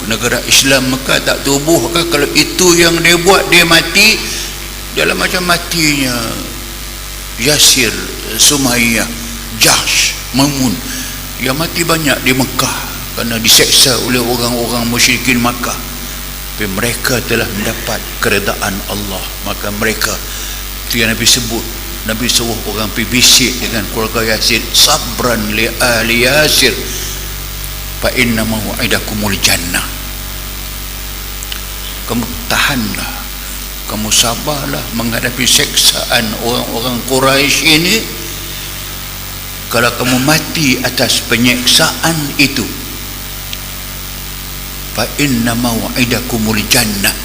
negara Islam Mekah tak tubuh kan? Kalau itu yang dia buat, dia mati dalam macam matinya Yasir, Sumayyah, Jahsh, Mamun, yang mati banyak di Mekah kerana diseksa oleh orang-orang musyrikin Makkah. Tapi mereka telah mendapat keredaan Allah. Maka mereka, itu yang Nabi sebut, Nabi suruh orang pergi bisik dengan keluarga Yasir, sabran li ahli Yasir fa inna maw'idakumul jannah. Kamu tahanlah, kamu sabarlah menghadapi seksaan orang-orang Quraisy ini. Kalau kamu mati atas penyeksaan itu, fa inna maw'idakumul jannah,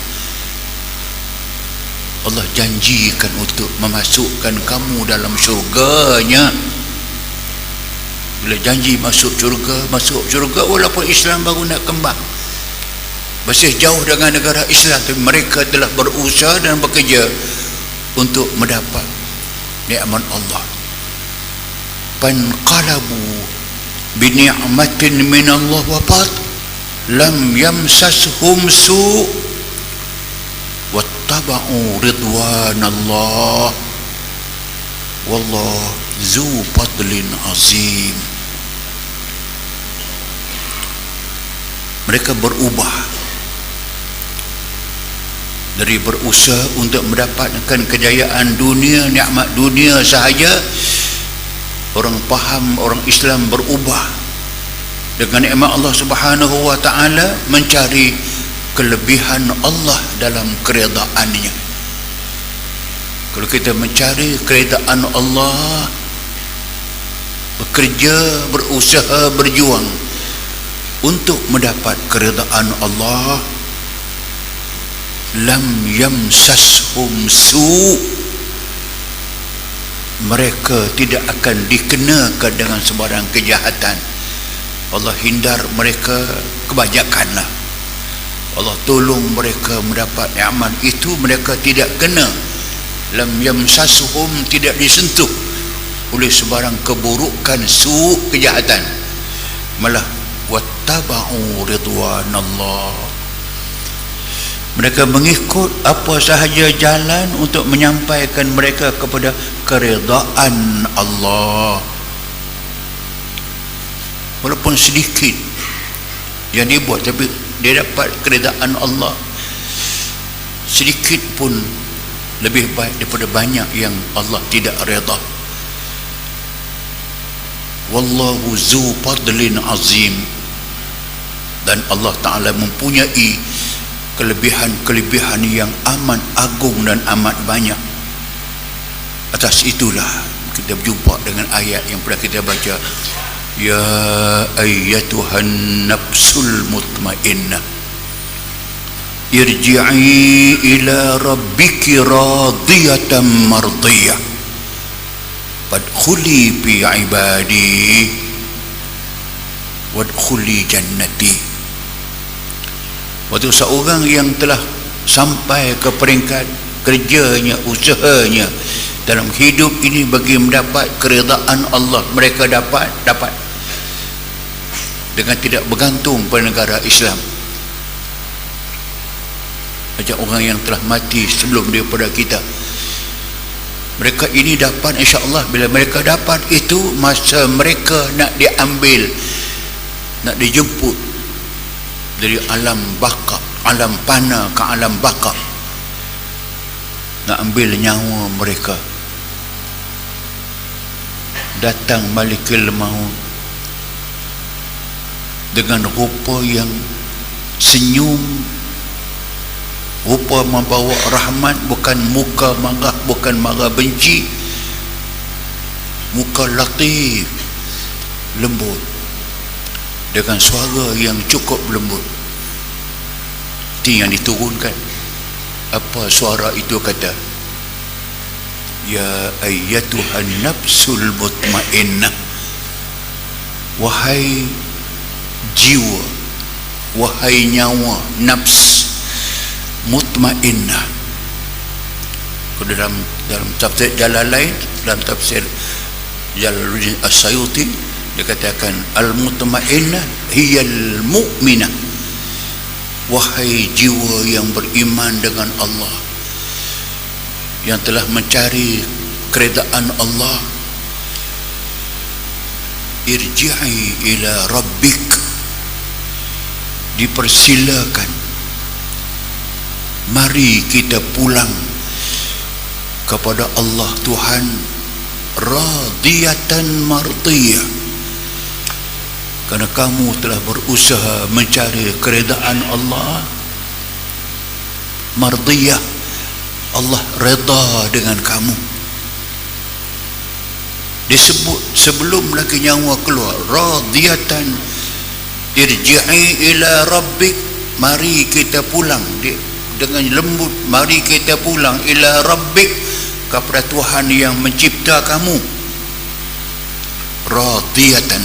Allah janjikan untuk memasukkan kamu dalam syurganya. Bila janji masuk syurga walaupun Islam baru nak kembang, masih jauh dengan negara Islam, tapi mereka telah berusaha dan bekerja untuk mendapat nikmat Allah. Panqalabu bi ni'matin min Allah wa fat lam yamsashum su' wattaba'u ridwanallah wallahu zu fadlin azim. Mereka berubah dari berusaha untuk mendapatkan kejayaan dunia, nikmat dunia sahaja. Orang faham, orang Islam berubah dengan nikmat Allah Subhanahu wa ta'ala, mencari kelebihan Allah dalam keredaannya. Kalau kita mencari keredaan Allah, bekerja, berusaha, berjuang untuk mendapat keredaan Allah, lam yamsashum su', mereka tidak akan dikenakan dengan sebarang kejahatan. Allah hindar mereka kebanyakanlah. Allah tolong mereka mendapat nikmat itu, mereka tidak kena. Lam yamsashum, tidak disentuh oleh sebarang keburukan, su', kejahatan. Malah wattaba'u ridwanallah, mereka mengikut apa sahaja jalan untuk menyampaikan mereka kepada keredaan Allah. Walaupun sedikit yang dia buat, tapi dia dapat keredaan Allah. Sedikit pun lebih baik daripada banyak yang Allah tidak redha. Wallahu zu fadlin azim, dan Allah Ta'ala mempunyai kelebihan-kelebihan yang amat agung dan amat banyak. Atas itulah kita berjumpa dengan ayat yang pernah kita baca, ya ayyatuhan nafsul mutmainnah irji'i ila rabbiki radiyatan mardiyah fadkhuli fi ibadi wadkhuli jannati. Waktu seorang yang telah sampai ke peringkat kerjanya, usahanya dalam hidup ini bagi mendapat keredaan Allah, mereka dapat dengan tidak bergantung pada negara Islam. Macam orang yang telah mati sebelum daripada kita, mereka ini dapat, insya-Allah bila mereka dapat itu, masa mereka nak diambil, nak dijemput dari alam baka, alam fana ke alam baka, nak ambil nyawa mereka, datang Malikul Maut dengan rupa yang senyum, rupa membawa rahmat, bukan muka marah, bukan marah benci, muka latif, lembut, dengan suara yang cukup lembut. Itu yang diturunkan. Apa suara itu kata? Ya ayyatuhan nafsul mutmainnah, wahai jiwa, wahai nyawa, nafs mutmainnah. Dalam tafsir Jalalain, dalam tafsir Jalaluddin As-Sayuti, dia katakan al-mutmainnah hiyal mu'minah, wahai jiwa yang beriman dengan Allah, yang telah mencari keredaan Allah, irji'i ila rabbik, dipersilakan, mari kita pulang kepada Allah Tuhan, radiyatan mardiyah, kerana kamu telah berusaha mencari keredaan Allah, mardiyah, Allah reda dengan kamu. Disebut sebelum lagi nyawa keluar, radiyatan, irji'i ila rabbik, mari kita pulang dengan lembut, mari kita pulang ila rabbik, kepada Tuhan yang mencipta kamu. Radiyatan,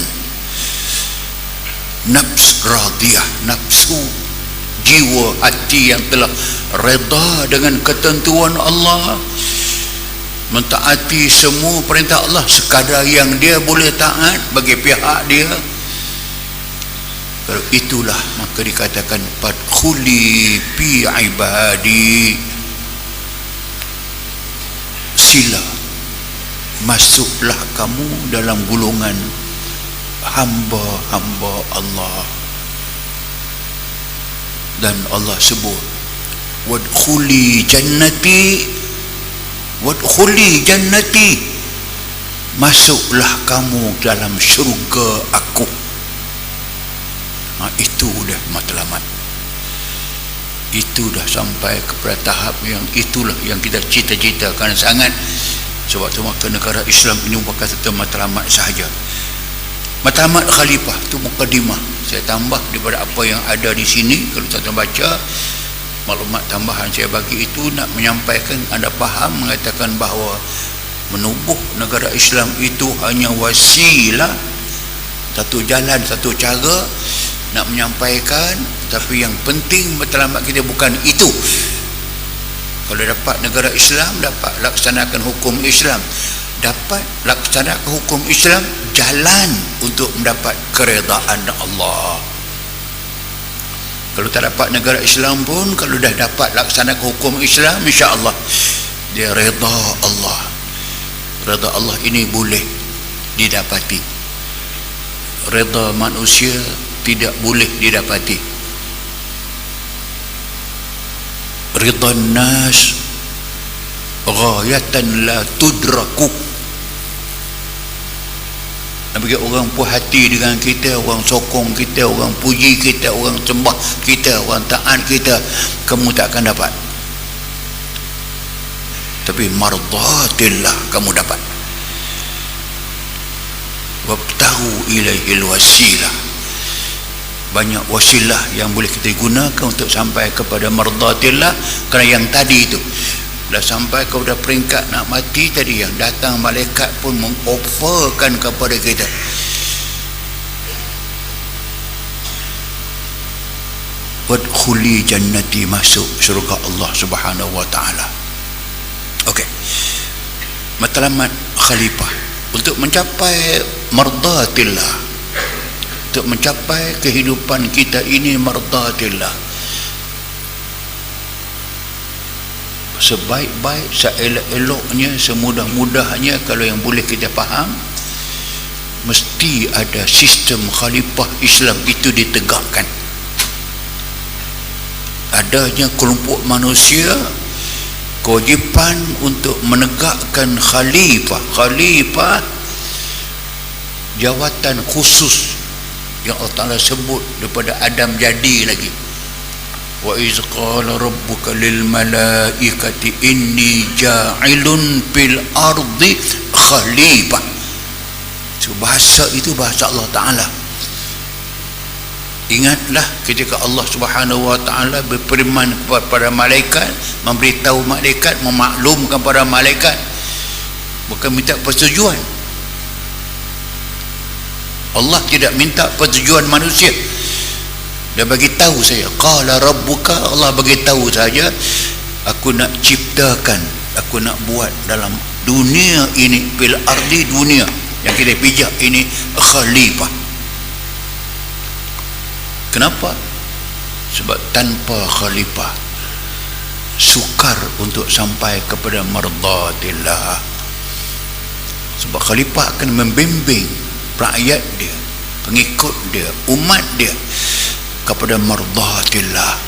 nafs radiyah, nafsu, jiwa hati yang telah reda dengan ketentuan Allah, mentaati semua perintah Allah sekadar yang dia boleh taat bagi pihak dia. Kalau itulah maka dikatakan fadkhuli fi ibadi, sila masuklah kamu dalam golongan hamba-hamba Allah. Dan Allah sebut wadkhuli jannati, wadkhuli jannati, masuklah kamu dalam syurga aku. Itu dah matlamat, itu dah sampai kepada tahap yang itulah yang kita cita-citakan sangat. Sebab tu maka negara Islam ini bukan satu matlamat sahaja. Matlamat khalifah itu mukadimah. Saya tambah daripada apa yang ada di sini. Kalau saya baca maklumat tambahan saya bagi itu, nak menyampaikan anda faham, mengatakan bahawa menubuh negara Islam itu hanya wasilah, satu jalan, satu cara nak menyampaikan. Tapi yang penting matlamat kita bukan itu. Kalau dapat negara Islam, dapat laksanakan hukum Islam, dapat laksanakan hukum Islam, jalan untuk mendapat keredaan Allah. Kalau tak dapat negara Islam pun, kalau dah dapat laksanakan hukum Islam, insya-Allah dia reda Allah. Reda Allah ini boleh didapati, reda manusia tidak boleh didapati. Ridha nas ghayatan la tudraku. Bagi orang puas hati dengan kita, orang sokong kita, orang puji kita, orang sembah kita, orang taat kita, kamu tak akan dapat. Tapi mardatillah kamu dapat. Wabtahu ilaihil wasilah, banyak wasilah yang boleh kita gunakan untuk sampai kepada mardatillah. Kerana yang tadi itu dah sampai kepada peringkat nak mati tadi, yang datang malaikat pun mengoferkan kepada kita, wadkhuli jannati, masuk syurga Allah Subhanahu wa taala. Okey, matlamat khalifah untuk mencapai mardatillah, untuk mencapai kehidupan kita ini mardatillah, sebaik-baik, seelok-eloknya, semudah-mudahnya, kalau yang boleh kita faham, mesti ada sistem khalifah Islam itu ditegakkan. Adanya kelompok manusia kewajipan untuk menegakkan khalifah. Khalifah jawatan khusus yang Allah Ta'ala sebut daripada Adam jadi lagi. Wa iz qala rabbuka lil malaikati inni ja'ilun fil ardi khalifah. So, bahasa itu bahasa Allah Ta'ala. Ingatlah ketika Allah Subhanahu wa Ta'ala berfirman kepada malaikat, memberitahu malaikat, memaklumkan kepada malaikat, bukan minta persetujuan. Allah tidak minta persetujuan manusia. Dia bagi tahu saya, qala rabbuka, Allah bagi tahu saja, aku nak ciptakan, aku nak buat dalam dunia ini, fil ardi, dunia yang kita pijak ini, khalifah. Kenapa? Sebab tanpa khalifah sukar untuk sampai kepada mardatillah. Sebab khalifah akan membimbing rakyat dia, pengikut dia, umat dia kepada mardatillah.